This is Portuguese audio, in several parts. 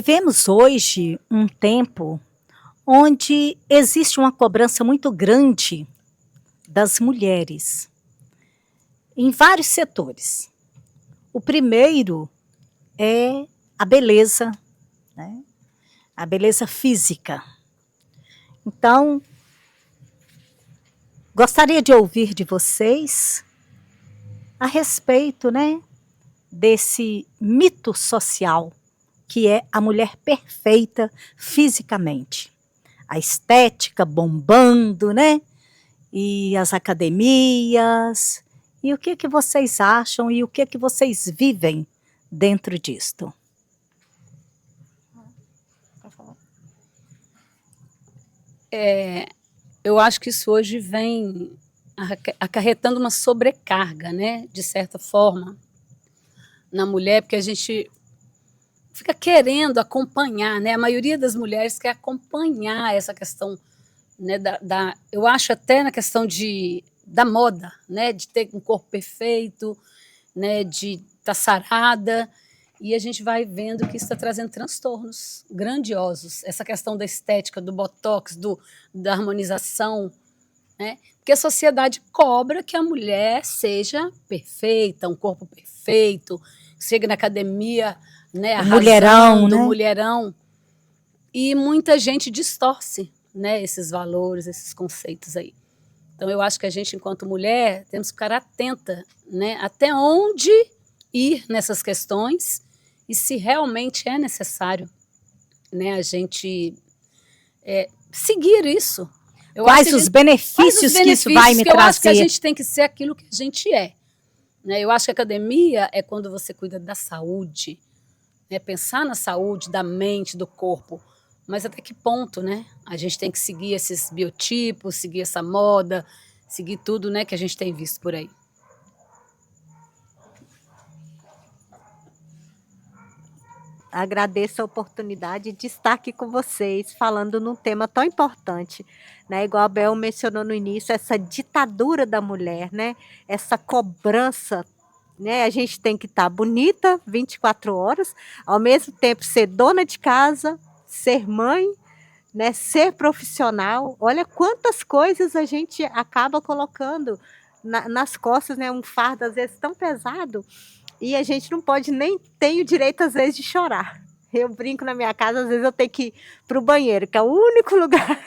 Vivemos hoje um tempo onde existe uma cobrança muito grande das mulheres em vários setores. O primeiro é a beleza, né? A beleza física. Então, gostaria de ouvir de vocês a respeito, né, desse mito social que é a mulher perfeita fisicamente. A estética bombando, né? E as academias. E o que que vocês acham e o que que vocês vivem dentro disto? Eu acho que isso hoje vem acarretando uma sobrecarga, né, de certa forma, na mulher, porque a gente fica querendo acompanhar, né? A maioria das mulheres quer acompanhar essa questão, né, eu acho até na questão da moda, né, de ter um corpo perfeito, né, de estar sarada, e a gente vai vendo que isso está trazendo transtornos grandiosos, essa questão da estética, do botox, da harmonização, né? Porque a sociedade cobra que a mulher seja perfeita, um corpo perfeito, chegue na academia, né, O mulherão, arrasando, né? mulherão, e muita gente distorce, né, esses valores, esses conceitos aí. Então, eu acho que a gente, enquanto mulher, temos que ficar atenta, né, até onde ir nessas questões e se realmente é necessário, né, a gente seguir isso. Quais os Quais os benefícios que isso vai benefícios? me Que eu acho que a trazer? gente tem que ser aquilo que a gente é. Né? Eu acho que a academia é quando você cuida da saúde, né? Pensar na saúde da mente, do corpo. Mas até que ponto, né? A gente tem que seguir esses biotipos, seguir essa moda, seguir tudo, né, que a gente tem visto por aí. Agradeço a oportunidade de estar aqui com vocês, falando num tema tão importante, né? Igual a Bel mencionou no início, essa ditadura da mulher, né? Essa cobrança, né? A gente tem que estar bonita 24 horas, ao mesmo tempo ser dona de casa, ser mãe, né? Ser profissional. Olha quantas coisas a gente acaba colocando nas costas, né? Um fardo às vezes tão pesado e a gente não pode nem ter o direito, às vezes, de chorar. Eu brinco na minha casa, às vezes eu tenho que ir para o banheiro, que é o único lugar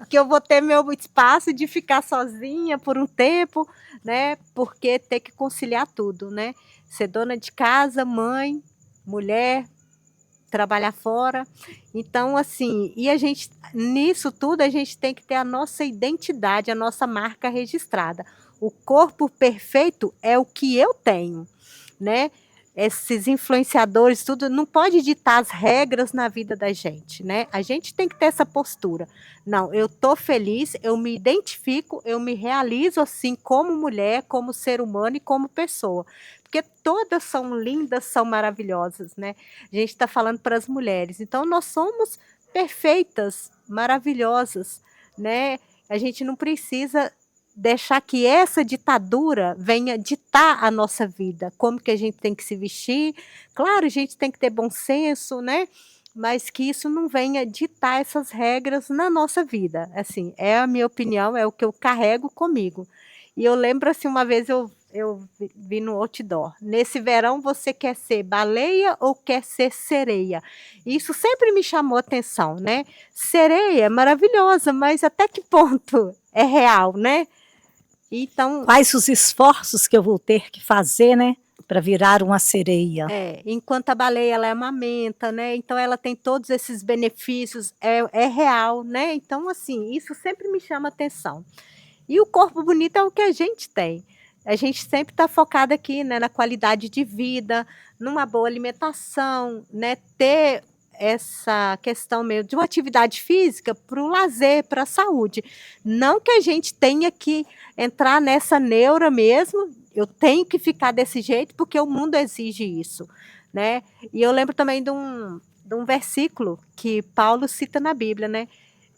que eu vou ter meu espaço de ficar sozinha por um tempo, né? Porque ter que conciliar tudo, né? Ser dona de casa, mãe, mulher, trabalhar fora. Então, assim, e a gente, nisso tudo, a gente tem que ter a nossa identidade, a nossa marca registrada. O corpo perfeito é o que eu tenho, né? Esses influenciadores, tudo, não pode ditar as regras na vida da gente, né? A gente tem que ter essa postura. Não, eu tô feliz, eu me identifico, eu me realizo assim como mulher, como ser humano e como pessoa. Porque todas são lindas, são maravilhosas, né? A gente está falando para as mulheres. Então, nós somos perfeitas, maravilhosas, né? A gente não precisa deixar que essa ditadura venha ditar a nossa vida, como que a gente tem que se vestir. Claro, a gente tem que ter bom senso, né? Mas que isso não venha ditar essas regras na nossa vida. Assim, é a minha opinião, é o que eu carrego comigo. E eu lembro assim, uma vez eu vi no outdoor. Nesse verão você quer ser baleia ou quer ser sereia? Isso sempre me chamou atenção, né? Sereia é maravilhosa, mas até que ponto é real, né? Então, Quais os esforços que eu vou ter que fazer, né, para virar uma sereia? enquanto a baleia ela amamenta, né? Então ela tem todos esses benefícios, é real, né? Então, assim, isso sempre me chama atenção. E o corpo bonito é o que a gente tem. A gente sempre está focado aqui, né, na qualidade de vida, numa boa alimentação, né? Ter essa questão meio de uma atividade física para o lazer, para a saúde. Não que a gente tenha que entrar nessa neura mesmo, eu tenho que ficar desse jeito porque o mundo exige isso, né? E eu lembro também de um versículo que Paulo cita na Bíblia, né?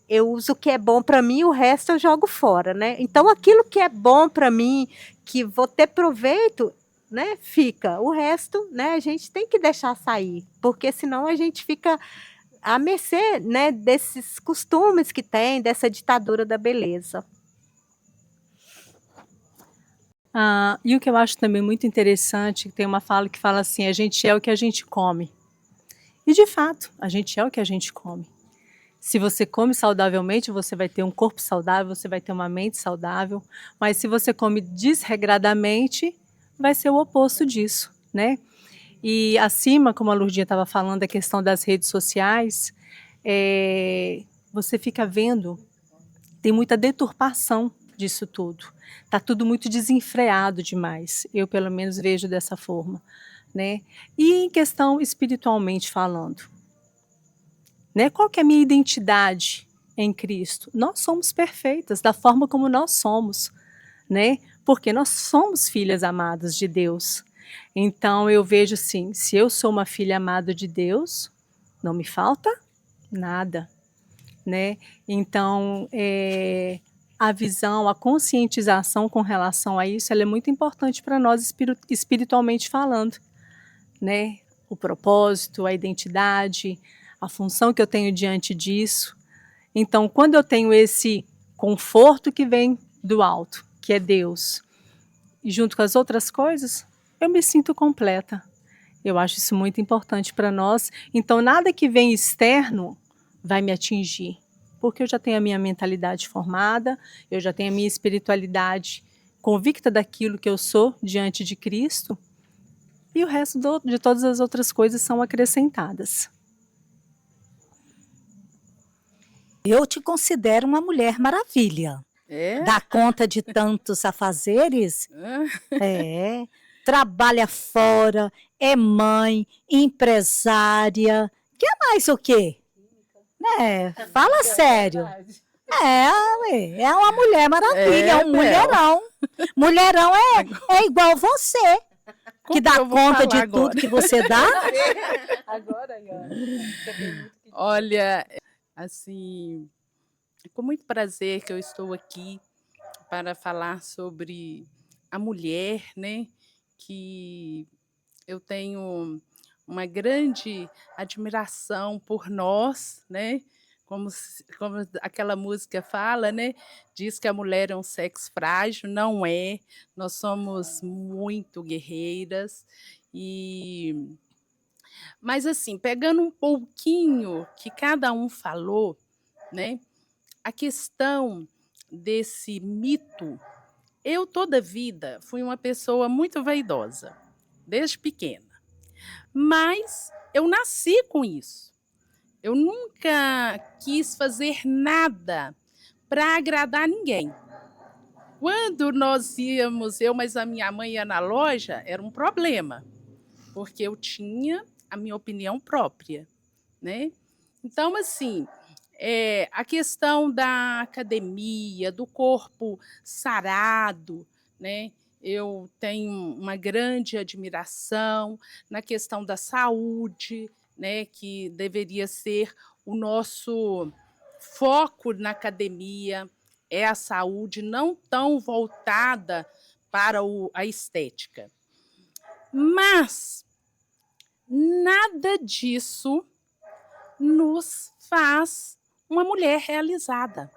Eu uso o que é bom para mim, o resto eu jogo fora, né? Então aquilo que é bom para mim, que vou ter proveito, né, fica. O resto, né, a gente tem que deixar sair, porque senão a gente fica à mercê, né, desses costumes que tem, dessa ditadura da beleza. E o que eu acho também muito interessante, tem uma fala que fala assim, a gente é o que a gente come. E de fato, a gente é o que a gente come. Se você come saudavelmente, você vai ter um corpo saudável, você vai ter uma mente saudável, mas se você come desregradamente, vai ser o oposto disso, né? E acima, como a Lourdinha estava falando, a questão das redes sociais, você fica vendo, tem muita deturpação disso tudo. Está tudo muito desenfreado demais. Eu, pelo menos, vejo dessa forma, né? E em questão espiritualmente falando, né? Qual que é a minha identidade em Cristo? Nós somos perfeitas da forma como nós somos, né? Porque nós somos filhas amadas de Deus. Então eu vejo assim, se eu sou uma filha amada de Deus, não me falta nada, né? Então a visão, a conscientização com relação a isso, ela é muito importante para nós espiritualmente falando, né? O propósito, a identidade, a função que eu tenho diante disso. Então, quando eu tenho esse conforto que vem do alto, que é Deus, e junto com as outras coisas, eu me sinto completa. Eu acho isso muito importante para nós. Então, nada que vem externo vai me atingir, porque eu já tenho a minha mentalidade formada, eu já tenho a minha espiritualidade convicta daquilo que eu sou diante de Cristo, e o resto de todas as outras coisas são acrescentadas. Eu te considero uma mulher maravilha. Dá conta de tantos afazeres. Trabalha fora, é mãe, empresária. Quer mais o quê? Fala sério. É uma mulher maravilha, é um mulherão. Mulherão é igual você, que dá conta de tudo que você dá. Olha, assim, é com muito prazer que eu estou aqui para falar sobre a mulher, né? Que eu tenho uma grande admiração por nós, né? Como aquela música fala, né? Diz que a mulher é um sexo frágil, não é. Nós somos muito guerreiras mas assim, pegando um pouquinho que cada um falou, né? A questão desse mito, eu toda a vida fui uma pessoa muito vaidosa, desde pequena. Mas eu nasci com isso. Eu nunca quis fazer nada para agradar ninguém. Quando nós íamos, mas a minha mãe ia na loja, era um problema, porque eu tinha a minha opinião própria, né? Então, assim, a questão da academia, do corpo sarado, né? Eu tenho uma grande admiração na questão da saúde, né? Que deveria ser o nosso foco na academia, é a saúde, não tão voltada para a estética. Mas nada disso nos faz uma mulher realizada.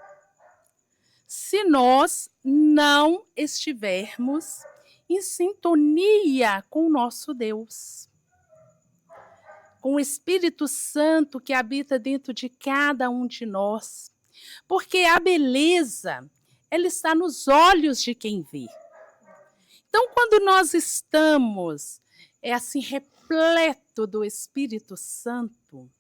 Se nós não estivermos em sintonia com o nosso Deus, com o Espírito Santo que habita dentro de cada um de nós, porque a beleza, ela está nos olhos de quem vê. Então, quando nós estamos assim repleto do Espírito Santo,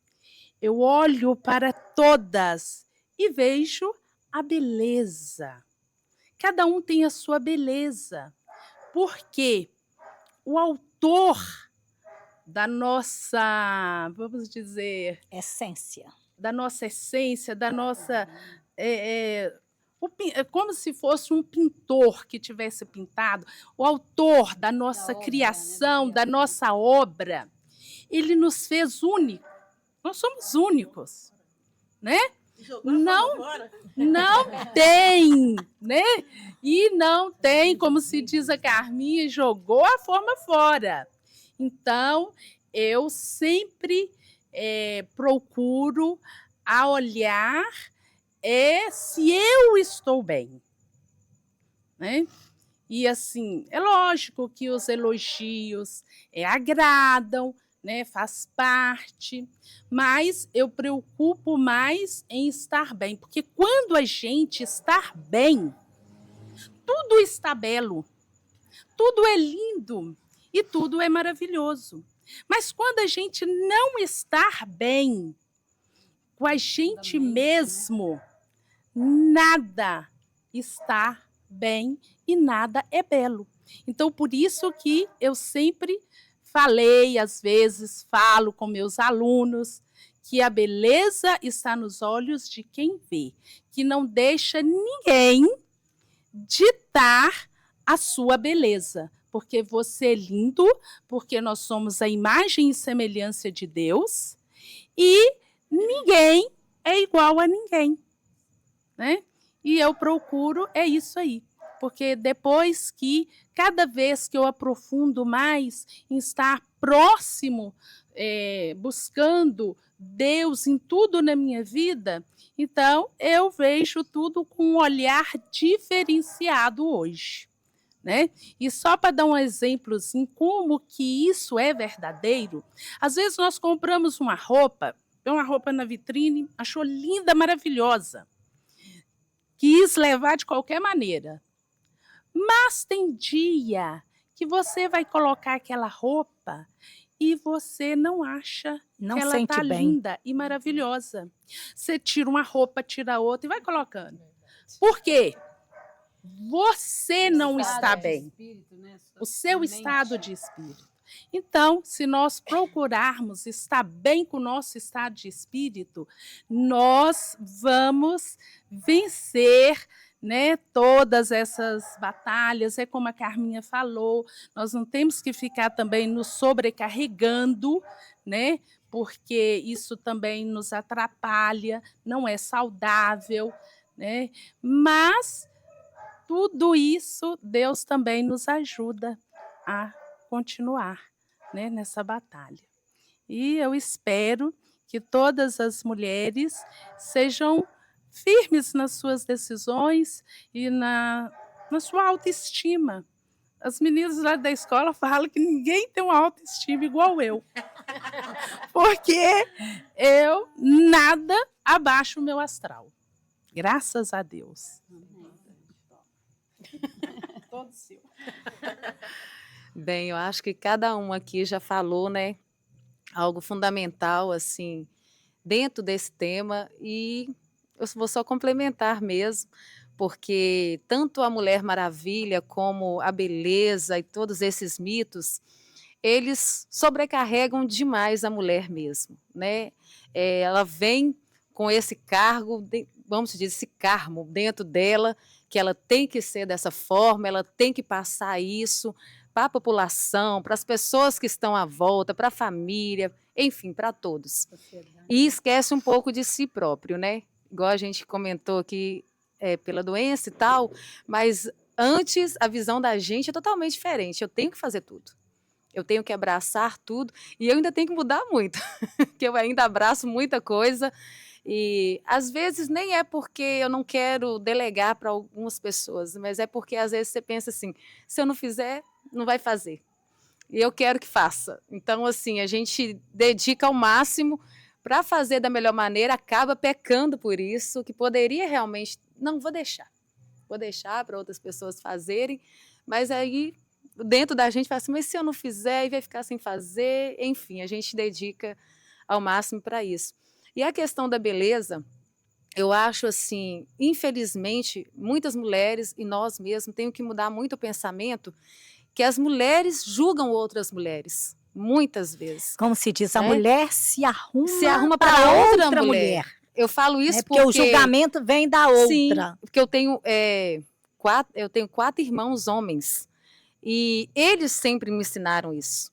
eu olho para todas e vejo a beleza. Cada um tem a sua beleza, porque o autor da nossa, vamos dizer, essência, da nossa como se fosse um pintor que tivesse pintado, o autor da nossa criação, da nossa obra, ele nos fez únicos. Nós somos únicos, né? Não, não tem, né? E não tem, como se diz a Carminha, jogou a forma fora. Então, eu sempre procuro a olhar se eu estou bem, né? E assim, é lógico que os elogios agradam, né? Faz parte, mas eu preocupo mais em estar bem, porque quando a gente está bem, tudo está belo, tudo é lindo e tudo é maravilhoso. Mas quando a gente não está bem com a gente mesmo, nada está bem e nada é belo. Então, por isso que eu sempre falei, às vezes falo com meus alunos, que a beleza está nos olhos de quem vê, que não deixa ninguém ditar a sua beleza, porque você é lindo, porque nós somos a imagem e semelhança de Deus, e ninguém é igual a ninguém, né? E eu procuro, é isso aí, porque depois que, cada vez que eu aprofundo mais em estar próximo, buscando Deus em tudo na minha vida, então eu vejo tudo com um olhar diferenciado hoje, né? E só para dar um exemplo assim, como que isso é verdadeiro, às vezes nós compramos uma roupa na vitrine, achou linda, maravilhosa, quis levar de qualquer maneira, mas tem dia que você vai colocar aquela roupa e você não acha Não que ela sente está bem. linda e maravilhosa. Você tira uma roupa, tira outra e vai colocando. Por quê? Você não está bem. O seu estado de espírito. Então, se nós procurarmos estar bem com o nosso estado de espírito, nós vamos vencer, né, todas essas batalhas. É como a Carminha falou, nós não temos que ficar também nos sobrecarregando, né, porque isso também nos atrapalha, não é saudável, né, mas tudo isso Deus também nos ajuda a continuar, né, nessa batalha. E eu espero que todas as mulheres sejam firmes nas suas decisões e na sua autoestima. As meninas lá da escola falam que ninguém tem uma autoestima igual eu. Porque eu nada abaixo o meu astral. Graças a Deus. Todo seu. Bem, eu acho que cada um aqui já falou, né, algo fundamental, assim, dentro desse tema, e eu vou só complementar mesmo, porque tanto a Mulher Maravilha como a beleza e todos esses mitos, eles sobrecarregam demais a mulher mesmo, né? Ela vem com esse cargo, vamos dizer, esse karma dentro dela, que ela tem que ser dessa forma, ela tem que passar isso para a população, para as pessoas que estão à volta, para a família, enfim, para todos. E esquece um pouco de si próprio, né? Igual a gente comentou aqui, pela doença e tal, mas antes a visão da gente é totalmente diferente. Eu tenho que fazer tudo. Eu tenho que abraçar tudo e eu ainda tenho que mudar muito, porque eu ainda abraço muita coisa. E às vezes nem é porque eu não quero delegar para algumas pessoas, mas é porque às vezes você pensa assim, se eu não fizer, não vai fazer. E eu quero que faça. Então, assim, a gente dedica ao máximo para fazer da melhor maneira, acaba pecando por isso, que poderia realmente, não, vou deixar para outras pessoas fazerem, mas aí dentro da gente fala assim, mas se eu não fizer, e vai ficar sem fazer, enfim, a gente dedica ao máximo para isso. E a questão da beleza, eu acho assim, infelizmente, muitas mulheres e nós mesmos temos que mudar muito o pensamento que as mulheres julgam outras mulheres, muitas vezes. Como se diz, a mulher se arruma para outra mulher. Eu falo isso porque o julgamento vem da outra. Sim, porque eu tenho 4 irmãos homens e eles sempre me ensinaram isso.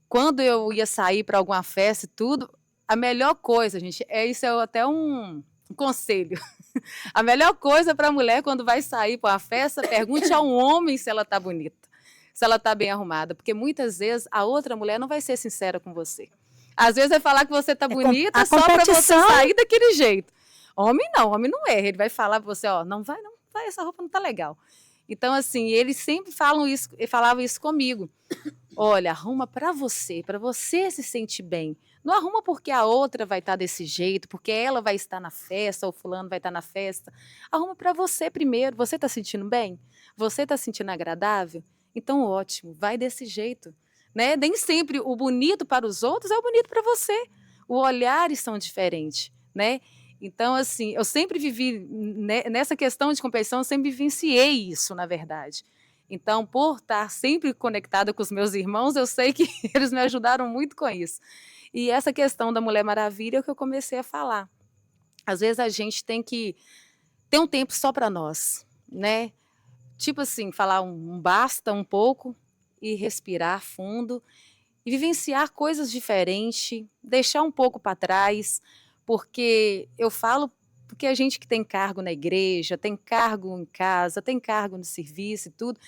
Quando eu ia sair para alguma festa e tudo, a melhor coisa, gente, isso é até um conselho. A melhor coisa para a mulher quando vai sair para uma festa, pergunte a um homem se ela está bonita, se ela está bem arrumada, porque muitas vezes a outra mulher não vai ser sincera com você. Às vezes vai falar que você está bonita só para você sair daquele jeito. Homem não erra. Ele vai falar para você, ó, não vai, essa roupa não tá legal. Então, assim, eles sempre falavam isso comigo. Olha, arruma para você se sentir bem. Não arruma porque a outra vai estar desse jeito, porque ela vai estar na festa, ou fulano vai estar na festa. Arruma para você primeiro. Você está sentindo bem? Você está sentindo agradável? Então, ótimo, vai desse jeito. Né? Nem sempre o bonito para os outros é o bonito para você. Os olhares são diferentes, né? Então, assim, eu sempre vivi, nessa questão de competição, eu sempre vivenciei isso, na verdade. Então, por estar sempre conectada com os meus irmãos, eu sei que eles me ajudaram muito com isso. E essa questão da Mulher Maravilha é o que eu comecei a falar. Às vezes a gente tem que ter um tempo só para nós, né? Tipo assim, falar um basta um pouco e respirar fundo e vivenciar coisas diferentes, deixar um pouco para trás, porque eu falo porque a gente que tem cargo na igreja, tem cargo em casa, tem cargo no serviço e tudo,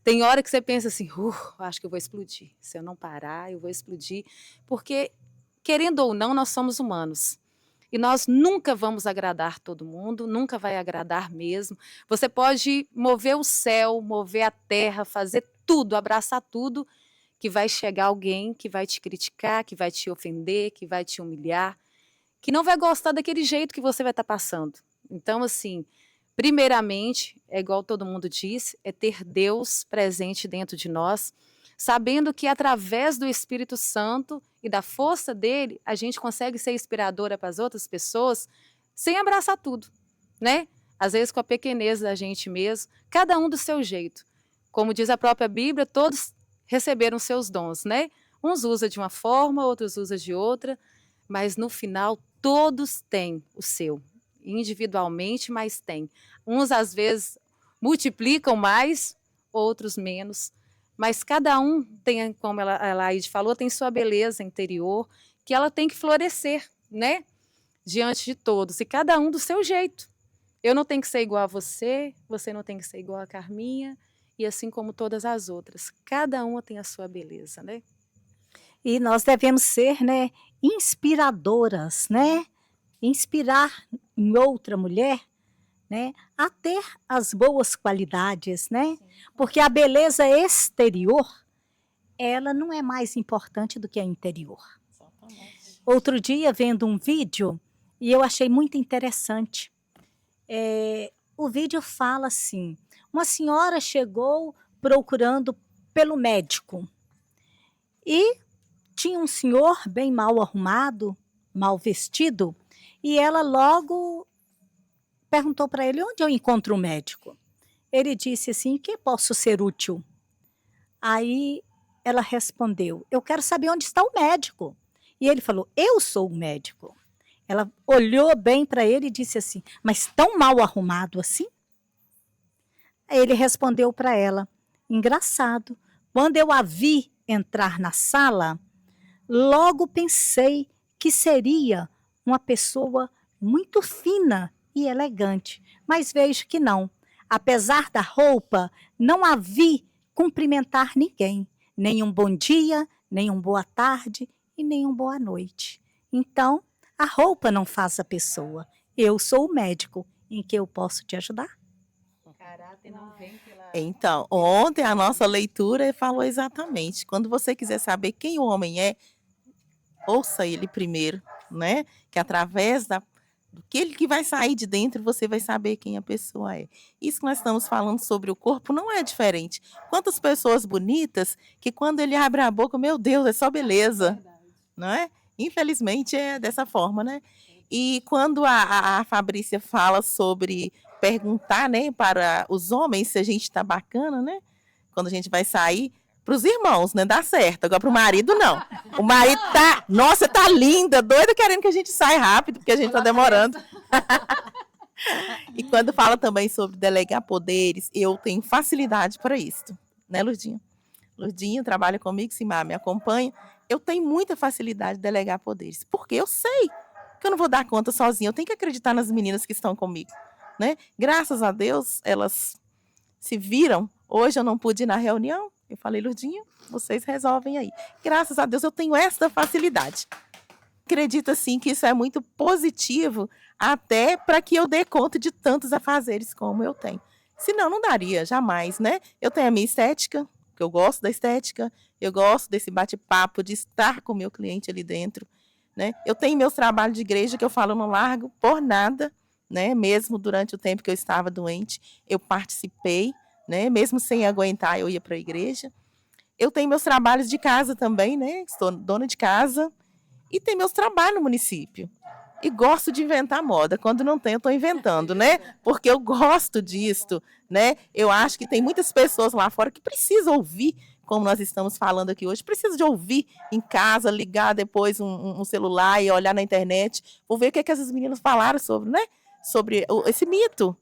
tem hora que você pensa assim, acho que eu vou explodir. Se eu não parar, eu vou explodir. Porque, querendo ou não, nós somos humanos. E nós nunca vamos agradar todo mundo, nunca vai agradar mesmo. Você pode mover o céu, mover a terra, fazer tudo, abraçar tudo, que vai chegar alguém que vai te criticar, que vai te ofender, que vai te humilhar, que não vai gostar daquele jeito que você vai estar passando. Então, assim, primeiramente, é igual todo mundo diz, é ter Deus presente dentro de nós, sabendo que através do Espírito Santo e da força dele, a gente consegue ser inspiradora para as outras pessoas sem abraçar tudo, né? Às vezes com a pequenez da gente mesmo, cada um do seu jeito. Como diz a própria Bíblia, todos receberam seus dons, né? Uns usam de uma forma, outros usam de outra, mas no final todos têm o seu. Individualmente, mas tem. Uns, às vezes, multiplicam mais, outros menos. Mas cada um tem, como a Laide falou, tem sua beleza interior, que ela tem que florescer, né? Diante de todos. E cada um do seu jeito. Eu não tenho que ser igual a você, você não tem que ser igual a Carminha, e assim como todas as outras. Cada uma tem a sua beleza, né? E nós devemos ser, né, inspiradoras, né? Inspirar em outra mulher, né, a ter as boas qualidades, né? Porque a beleza exterior, ela não é mais importante do que a interior. Exatamente. Outro dia, vendo um vídeo, e eu achei muito interessante. O vídeo fala assim, uma senhora chegou procurando pelo médico e tinha um senhor bem mal arrumado, mal vestido, e ela logo perguntou para ele, onde eu encontro o médico? Ele disse assim, em que posso ser útil? Aí ela respondeu, eu quero saber onde está o médico. E ele falou, eu sou o médico. Ela olhou bem para ele e disse assim, mas tão mal arrumado assim? Aí ele respondeu para ela, engraçado, quando eu a vi entrar na sala, logo pensei que seria uma pessoa muito fina e elegante, mas vejo que não. Apesar da roupa, não a vi cumprimentar ninguém, nem um bom dia, nem um boa tarde e nem um boa noite. Então, a roupa não faz a pessoa. Eu sou o médico, em que eu posso te ajudar. Caráter não vem pela... Então, ontem a nossa leitura falou exatamente, quando você quiser saber quem o homem é, ouça ele primeiro, né? Que através do que ele que vai sair de dentro, você vai saber quem a pessoa é. Isso que nós estamos falando sobre o corpo não é diferente. Quantas pessoas bonitas que quando ele abre a boca, meu Deus, é só beleza, não é? Infelizmente é dessa forma, né? E quando a Fabrícia fala sobre perguntar, né, para os homens se a gente está bacana, né? Quando a gente vai sair, para os irmãos, né? Dá certo. Agora para o marido, não. O marido tá, nossa, tá linda, doida, querendo que a gente saia rápido, porque a gente tá demorando. E quando fala também sobre delegar poderes, eu tenho facilidade para isso, né, Lurdinha? Lurdinha trabalha comigo, Simar me acompanha. Eu tenho muita facilidade de delegar poderes, porque eu sei que eu não vou dar conta sozinha? Eu tenho que acreditar nas meninas que estão comigo, né? Graças a Deus, elas se viram. Hoje eu não pude ir na reunião. Eu falei, Lurdinha, vocês resolvem aí. Graças a Deus eu tenho essa facilidade. Acredito, assim, que isso é muito positivo até para que eu dê conta de tantos afazeres como eu tenho. Senão, não daria, jamais, né? Eu tenho a minha estética, que eu gosto da estética, eu gosto desse bate-papo, de estar com o meu cliente ali dentro, né? Eu tenho meus trabalhos de igreja que eu falo, não largo por nada, né? Mesmo durante o tempo que eu estava doente, eu participei, né? Mesmo sem aguentar, eu ia para a igreja. Eu tenho meus trabalhos de casa também, né? Estou dona de casa e tenho meus trabalhos no município. E gosto de inventar moda. Quando não tem, eu estou inventando, né? Porque eu gosto disso, né? Eu acho que tem muitas pessoas lá fora que precisam ouvir, como nós estamos falando aqui hoje, precisa de ouvir em casa, ligar depois um celular e olhar na internet, vou ver o que, é que essas meninas falaram sobre, né? Sobre esse mito.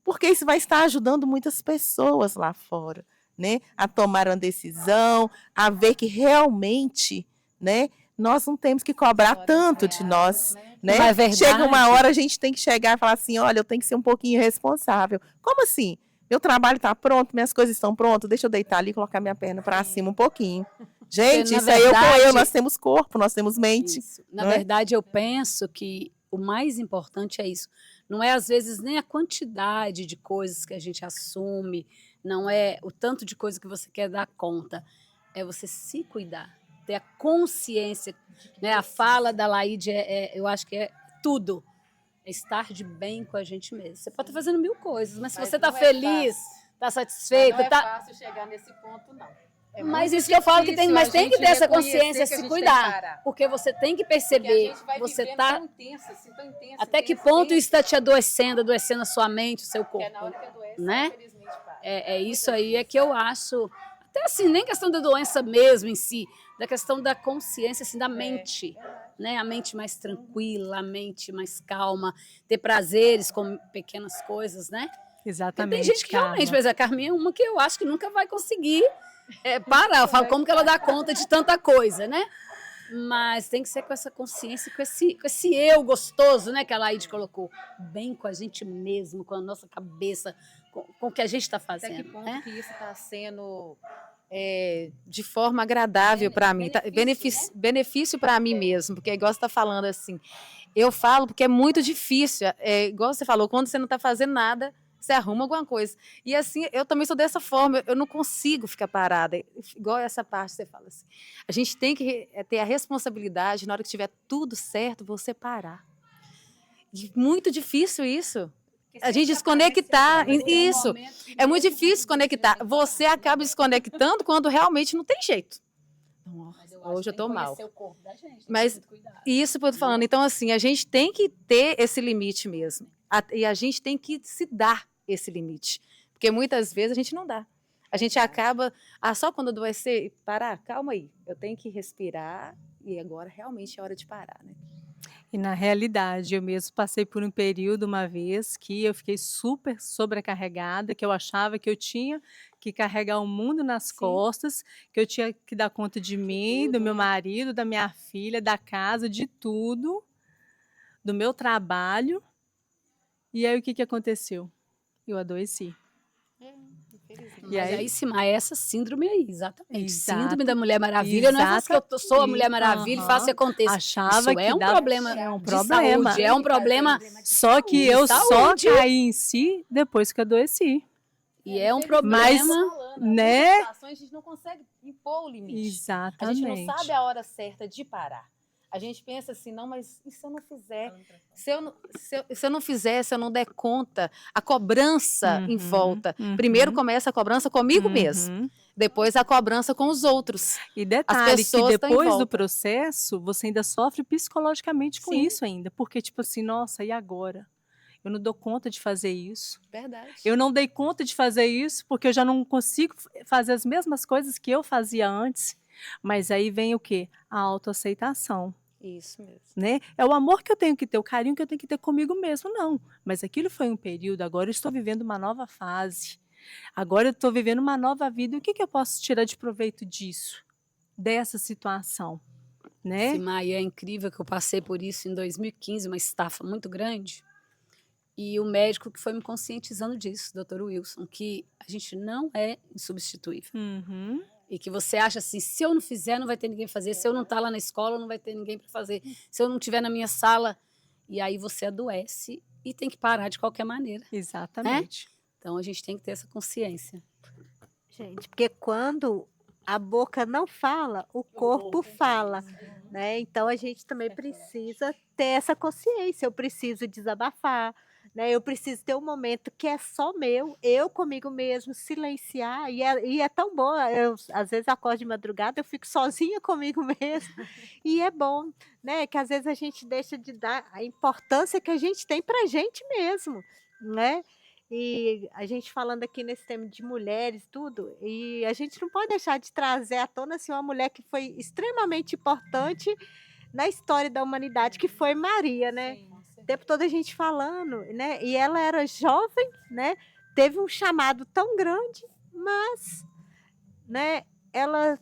Porque isso vai estar ajudando muitas pessoas lá fora, né? A tomar uma decisão, a ver que realmente, né? Nós não temos que cobrar tanto de nós, né? Não é verdade? Chega uma hora, a gente tem que chegar e falar assim, olha, eu tenho que ser um pouquinho responsável. Como assim? Meu trabalho está pronto, minhas coisas estão prontas, deixa eu deitar ali e colocar minha perna para cima um pouquinho. Gente, isso é eu com eu, nós temos corpo, nós temos mente. Isso. Na verdade, eu penso que o mais importante é isso. Não é, às vezes, nem a quantidade de coisas que a gente assume, não é o tanto de coisa que você quer dar conta, é você se cuidar, ter a consciência, né? A fala da Laide, eu acho que é tudo, é estar de bem com a gente mesmo. Você pode estar fazendo 1000 coisas, mas se você está feliz, está satisfeito... Não é fácil chegar nesse ponto, não. Mas isso que eu falo que tem, mas tem que ter essa consciência, se cuidar, porque você tem que perceber, você tá intensa, assim, tão intensa, até que ponto isso está te adoecendo a sua mente, o seu corpo, na hora que adoece, né? infelizmente, para. É isso aí é que eu acho, até assim, nem questão da doença mesmo em si, da questão da consciência, assim, da mente, né? A mente mais tranquila, a mente mais calma, ter prazeres com pequenas coisas, né? Exatamente. Tem gente que realmente, por exemplo, a Carminha é uma que eu acho que nunca vai conseguir parar. Eu falo, como que ela dá conta de tanta coisa, né? Mas tem que ser com essa consciência, com esse eu gostoso, né? Que a Laide colocou. Bem com a gente mesmo, com a nossa cabeça, com o que a gente está fazendo. Até que ponto né? que isso está sendo de forma agradável para mim, benefício para mim mesmo, porque igual você está falando assim, eu falo porque é muito difícil, igual você falou, quando você não está fazendo nada, você arruma alguma coisa. E assim, eu também sou dessa forma, eu não consigo ficar parada. Igual essa parte você fala assim. A gente tem que ter a responsabilidade, na hora que estiver tudo certo, você parar. E muito difícil isso. A gente desconectar. Isso. É muito difícil conectar. Você acaba desconectando quando realmente não tem jeito. Hoje eu estou mal. Mas isso que eu estou falando. Então, assim, a gente tem que ter esse limite mesmo. E a gente tem que se dar esse limite. Porque muitas vezes a gente não dá. A gente acaba, só quando adoecer, parar, calma aí, eu tenho que respirar e agora realmente é hora de parar, né? E na realidade, eu mesmo passei por um período uma vez que eu fiquei super sobrecarregada, que eu achava que eu tinha que carregar o mundo nas costas, que eu tinha que dar conta de mim, do meu marido, da minha filha, da casa, de tudo, do meu trabalho. E aí o que aconteceu? Eu adoeci. E aí, Simar, é essa síndrome aí, exatamente. Exato. Síndrome da Mulher Maravilha, não é que eu sou a Mulher Maravilha e faço que aconteça. Achava isso que é um problema de saúde, é um problema só que eu só caí em si depois que adoeci. E é um problema, mas, né? A gente não consegue impor o limite. Exatamente. A gente não sabe a hora certa de parar. A gente pensa assim, não, mas e se eu não fizer? Se eu não fizer, se eu não der conta, a cobrança em volta. Primeiro começa a cobrança comigo mesmo, depois a cobrança com os outros. E detalhe que depois do processo, você ainda sofre psicologicamente com isso ainda. Porque tipo assim, nossa, e agora? Eu não dou conta de fazer isso. Verdade. Eu não dei conta de fazer isso porque eu já não consigo fazer as mesmas coisas que eu fazia antes. Mas aí vem o quê? A autoaceitação. Isso mesmo. Né? É o amor que eu tenho que ter, o carinho que eu tenho que ter comigo mesmo, não. Mas aquilo foi um período, agora eu estou vivendo uma nova fase. Agora eu estou vivendo uma nova vida. E o que eu posso tirar de proveito disso? Dessa situação? né? Maia, é incrível que eu passei por isso em 2015, uma estafa muito grande. E o médico que foi me conscientizando disso, Dr. Wilson, que a gente não é insubstituível. Uhum. E que você acha assim, se eu não fizer, não vai ter ninguém para fazer. Se eu não estar lá na escola, não vai ter ninguém para fazer. Se eu não estiver na minha sala, e aí você adoece e tem que parar de qualquer maneira. Exatamente. Então a gente tem que ter essa consciência. Gente, porque quando a boca não fala, o corpo fala, né? Então a gente também precisa ter essa consciência. Eu preciso desabafar, né? Eu preciso ter um momento que é só meu, eu comigo mesmo, silenciar. E é tão bom. Eu às vezes acordo de madrugada, eu fico sozinha comigo mesmo. E é bom, né? Que às vezes a gente deixa de dar a importância que a gente tem para a gente mesmo, né? E a gente falando aqui nesse tema de mulheres, tudo, e a gente não pode deixar de trazer à tona assim, uma mulher que foi extremamente importante na história da humanidade, que foi Maria, né? O tempo todo a gente falando, né? E ela era jovem, né? Teve um chamado tão grande, mas, né? Ela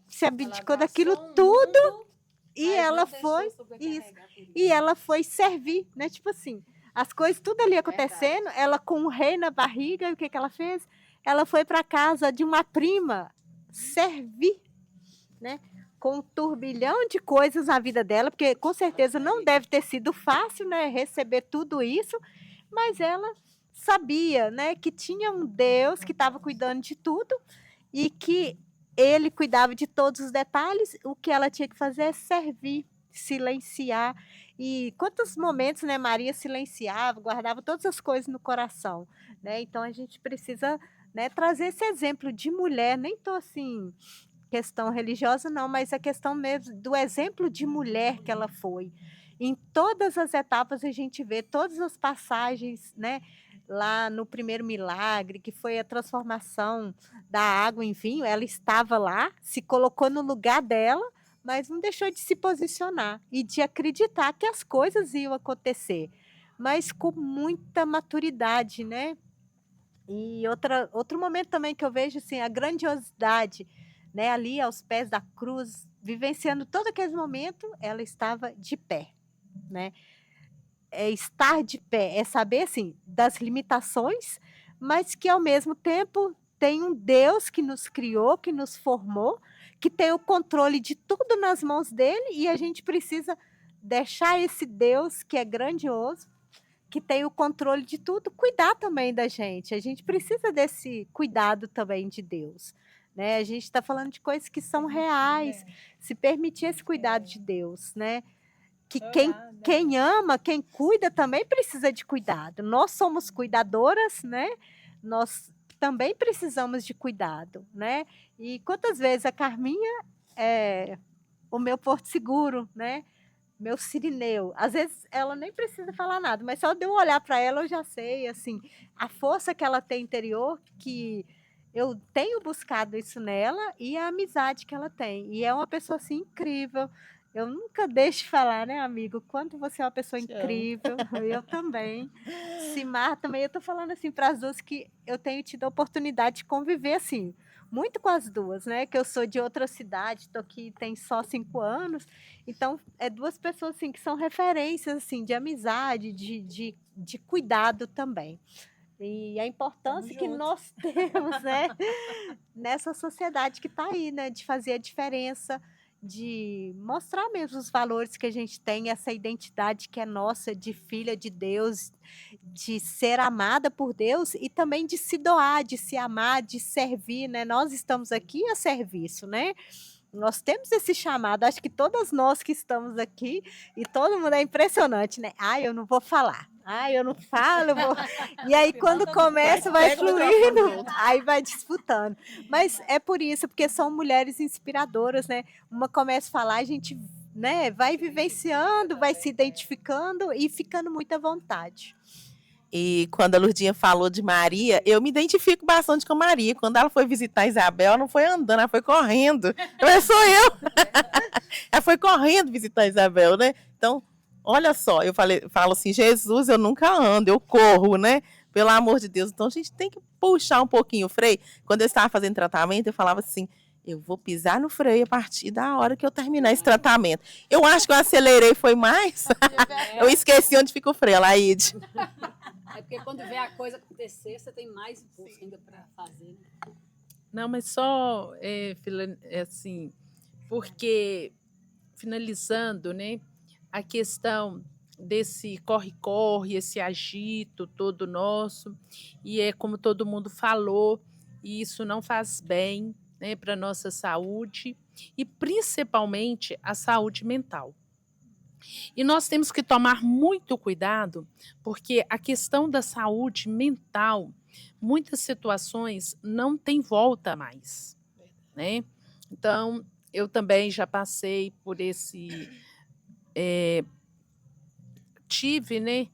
se abdicou daquilo tudo e ela foi isso. E ela foi servir, né? Tipo assim, as coisas tudo ali acontecendo, ela com o rei na barriga, e o que que ela fez? Ela foi para casa de uma prima servir, né? Com um turbilhão de coisas na vida dela, porque com certeza não deve ter sido fácil, né? Receber tudo isso, mas ela sabia, né? Que tinha um Deus que estava cuidando de tudo e que ele cuidava de todos os detalhes. O que ela tinha que fazer é servir, silenciar. E quantos momentos, né, Maria silenciava, guardava todas as coisas no coração, né? Então a gente precisa, né, trazer esse exemplo de mulher. Nem tô assim questão religiosa não, mas a questão mesmo do exemplo de mulher que ela foi. Em todas as etapas a gente vê todas as passagens, né? Lá no primeiro milagre, que foi a transformação da água em vinho, ela estava lá, se colocou no lugar dela, mas não deixou de se posicionar e de acreditar que as coisas iam acontecer, mas com muita maturidade, né? E outro momento também que eu vejo assim, a grandiosidade, né? Ali aos pés da cruz, vivenciando todo aquele momento, ela estava de pé, né? É estar de pé, é saber assim das limitações, mas que ao mesmo tempo tem um Deus que nos criou, que nos formou, que tem o controle de tudo nas mãos dele, e a gente precisa deixar esse Deus que é grandioso, que tem o controle de tudo, cuidar também da gente. A gente precisa desse cuidado também de Deus, né? A gente está falando de coisas que são reais, se permitir esse cuidado de Deus, né? Que quem ama, quem cuida também precisa de cuidado. Nós somos cuidadoras, né? Nós também precisamos de cuidado, né? E quantas vezes a Carminha é o meu porto seguro, né? Meu Cirineu. Às vezes ela nem precisa falar nada, mas só de eu olhar para ela eu já sei, assim, a força que ela tem interior, que eu tenho buscado isso nela, e a amizade que ela tem. E é uma pessoa assim incrível. Eu nunca deixo de falar, né, amigo? Quanto você é uma pessoa incrível. Eu também. Simar também. Eu tô falando assim para as duas que eu tenho tido a oportunidade de conviver assim, muito com as duas, né? Que eu sou de outra cidade, tô aqui tem só 5 anos. Então, é duas pessoas assim que são referências assim de amizade, de cuidado também. E a importância que nós temos, né, nessa sociedade que está aí, né, de fazer a diferença, de mostrar mesmo os valores que a gente tem, essa identidade que é nossa de filha de Deus, de ser amada por Deus e também de se doar, de se amar, de servir, né? Nós estamos aqui a serviço, né? Nós temos esse chamado, acho que todas nós que estamos aqui, e todo mundo é impressionante, né? Eu não vou falar. Eu não falo, eu vou... E aí quando começa vai fluindo, aí vai disputando. Mas é por isso, porque são mulheres inspiradoras, né? Uma começa a falar, a gente, né, vai vivenciando, vai se identificando e ficando muito à vontade. E quando a Lurdinha falou de Maria, eu me identifico bastante com Maria. Quando ela foi visitar a Isabel, ela não foi andando, ela foi correndo. Sou eu. Ela foi correndo visitar a Isabel, né? Então, olha só, falo assim, Jesus, eu nunca ando, eu corro, né? Pelo amor de Deus. Então, a gente tem que puxar um pouquinho o freio. Quando eu estava fazendo tratamento, eu falava assim, eu vou pisar no freio a partir da hora que eu terminar esse tratamento. Eu acho que eu acelerei, foi mais. Eu esqueci onde fica o freio, Laide. É porque quando vê a coisa acontecer, você tem mais impulso ainda para fazer. Né? Não, mas só, assim, porque, finalizando, né, a questão desse corre-corre, esse agito todo nosso, e é como todo mundo falou, e isso não faz bem, né, para a nossa saúde, e principalmente a saúde mental. E nós temos que tomar muito cuidado, porque a questão da saúde mental, muitas situações não tem volta mais, né? Então, eu também já passei por esse... tive, né,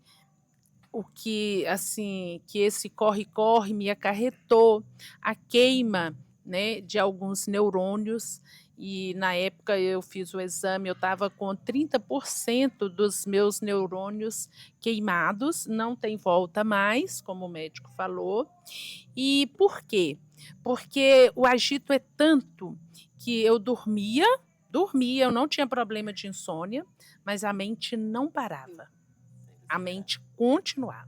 o que, assim, que esse corre-corre me acarretou, a queima, né, de alguns neurônios, e na época eu fiz o exame, eu estava com 30% dos meus neurônios queimados, não tem volta mais, como o médico falou. E por quê? Porque o agito é tanto que eu dormia, eu não tinha problema de insônia, mas a mente não parava. A mente continuava,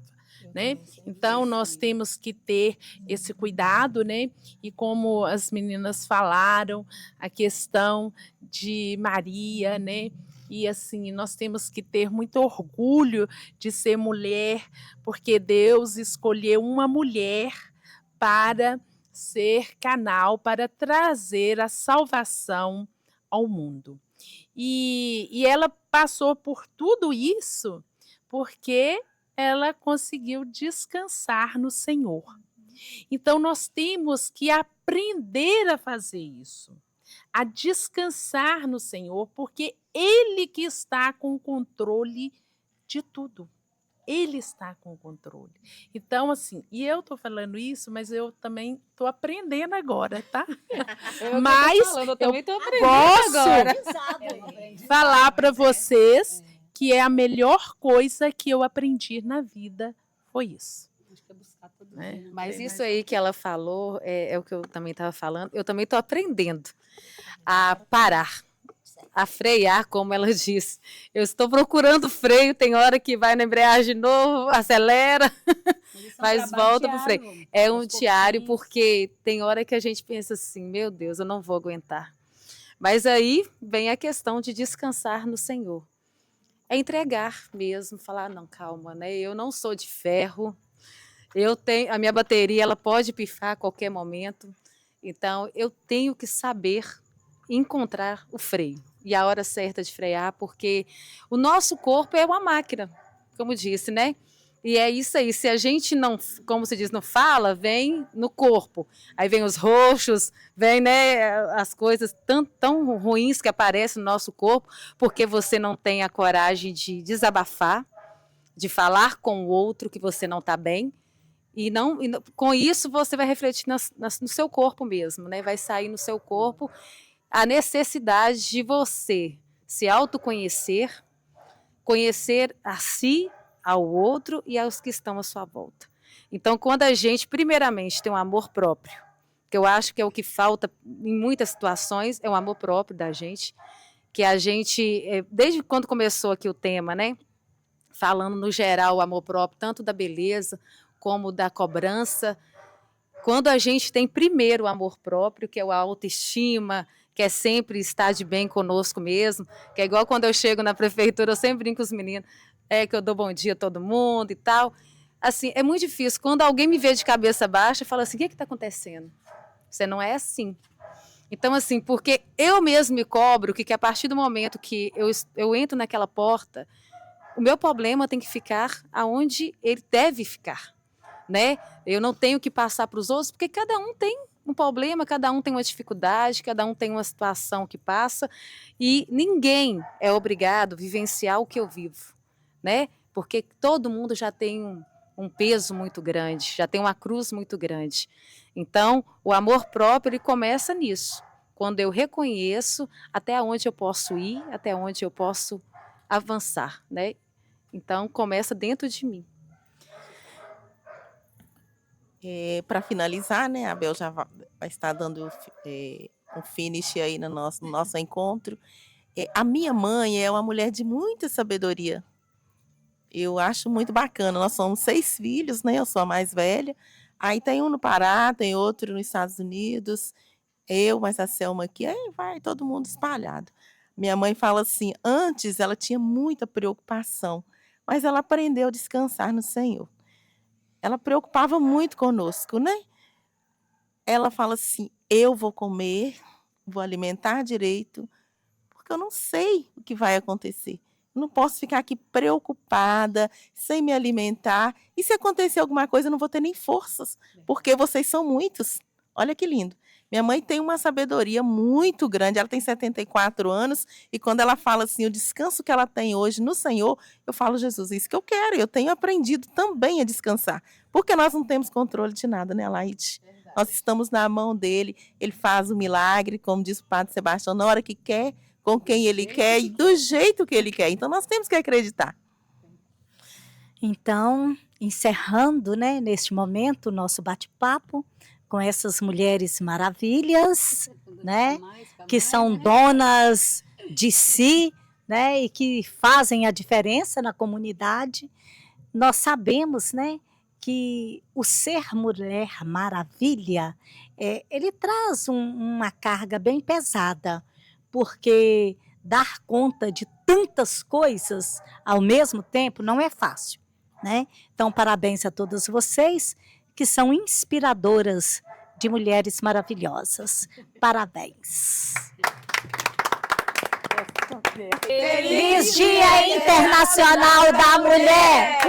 né? Então nós temos que ter esse cuidado, né? E como as meninas falaram, a questão de Maria, né? E assim, nós temos que ter muito orgulho de ser mulher, porque Deus escolheu uma mulher para ser canal, para trazer a salvação ao mundo. E ela passou por tudo isso porque ela conseguiu descansar no Senhor. Então, nós temos que aprender a fazer isso, a descansar no Senhor, porque Ele que está com o controle de tudo. Ele está com o controle. Então, assim, e eu estou falando isso, mas eu também estou aprendendo agora, tá? Mas eu posso falar para vocês que é a melhor coisa que eu aprendi na vida foi isso. Né? Mas isso aí que ela falou é o que eu também estava falando. Eu também estou aprendendo a parar, a frear, como ela disse. Eu estou procurando freio, tem hora que vai na embreagem de novo, acelera, mas volta para o freio. É um diário, porque tem hora que a gente pensa assim, meu Deus, eu não vou aguentar. Mas aí vem a questão de descansar no Senhor. É entregar mesmo, falar, não, calma, né? Eu não sou de ferro, a minha bateria ela pode pifar a qualquer momento, então eu tenho que saber encontrar o freio e a hora certa de frear, porque o nosso corpo é uma máquina, como disse, né? E é isso aí, se a gente não, como se diz, não fala, vem no corpo. Aí vem os roxos, vem, né, as coisas tão ruins que aparecem no nosso corpo, porque você não tem a coragem de desabafar, de falar com o outro que você não está bem. Com isso você vai refletir no seu corpo mesmo, né? Vai sair no seu corpo a necessidade de você se autoconhecer, conhecer a si, ao outro e aos que estão à sua volta. Então, quando a gente, primeiramente, tem um amor próprio, que eu acho que é o que falta em muitas situações, é o amor próprio da gente, que a gente, desde quando começou aqui o tema, né? Falando no geral o amor próprio, tanto da beleza como da cobrança, quando a gente tem primeiro o amor próprio, que é a autoestima, que é sempre estar de bem conosco mesmo, que é igual quando eu chego na prefeitura, eu sempre brinco com os meninos, que eu dou bom dia a todo mundo e tal. Assim, é muito difícil. Quando alguém me vê de cabeça baixa, fala assim, o que está acontecendo? Você não é assim. Então, assim, porque eu mesmo me cobro que a partir do momento que eu entro naquela porta, o meu problema tem que ficar aonde ele deve ficar, né? Eu não tenho que passar para os outros, porque cada um tem um problema, cada um tem uma dificuldade, cada um tem uma situação que passa, e ninguém é obrigado a vivenciar o que eu vivo, né? Porque todo mundo já tem um peso muito grande, já tem uma cruz muito grande. Então, o amor próprio ele começa nisso, quando eu reconheço até onde eu posso ir, até onde eu posso avançar, né? Então, começa dentro de mim. Para finalizar, né, a Bel já vai estar dando um finish aí no nosso encontro. A minha mãe é uma mulher de muita sabedoria. Eu acho muito bacana. Nós somos 6 filhos, né? Eu sou a mais velha. Aí tem um no Pará, tem outro nos Estados Unidos. Eu, mais a Selma aqui. Aí vai todo mundo espalhado. Minha mãe fala assim, antes ela tinha muita preocupação, mas ela aprendeu a descansar no Senhor. Ela preocupava muito conosco, né? Ela fala assim, eu vou comer, vou alimentar direito, porque eu não sei o que vai acontecer. Eu não posso ficar aqui preocupada, sem me alimentar. E se acontecer alguma coisa, eu não vou ter nem forças, porque vocês são muitos. Olha que lindo. Minha mãe tem uma sabedoria muito grande, ela tem 74 anos, e quando ela fala assim, o descanso que ela tem hoje no Senhor, eu falo, Jesus, é isso que eu quero, eu tenho aprendido também a descansar, porque nós não temos controle de nada, né, Laide? Nós estamos na mão dele, ele faz o milagre, como diz o Padre Sebastião, na hora que quer, com quem ele quer e do jeito que ele quer. Então, nós temos que acreditar. Então, encerrando, né, neste momento, o nosso bate-papo com essas mulheres maravilhas, né, que são donas de si, né, e que fazem a diferença na comunidade. Nós sabemos, né, que o ser mulher maravilha, ele traz uma carga bem pesada, porque dar conta de tantas coisas ao mesmo tempo não é fácil, né? Então, parabéns a todas vocês que são inspiradoras de mulheres maravilhosas. Parabéns! Feliz Dia Internacional da Mulher!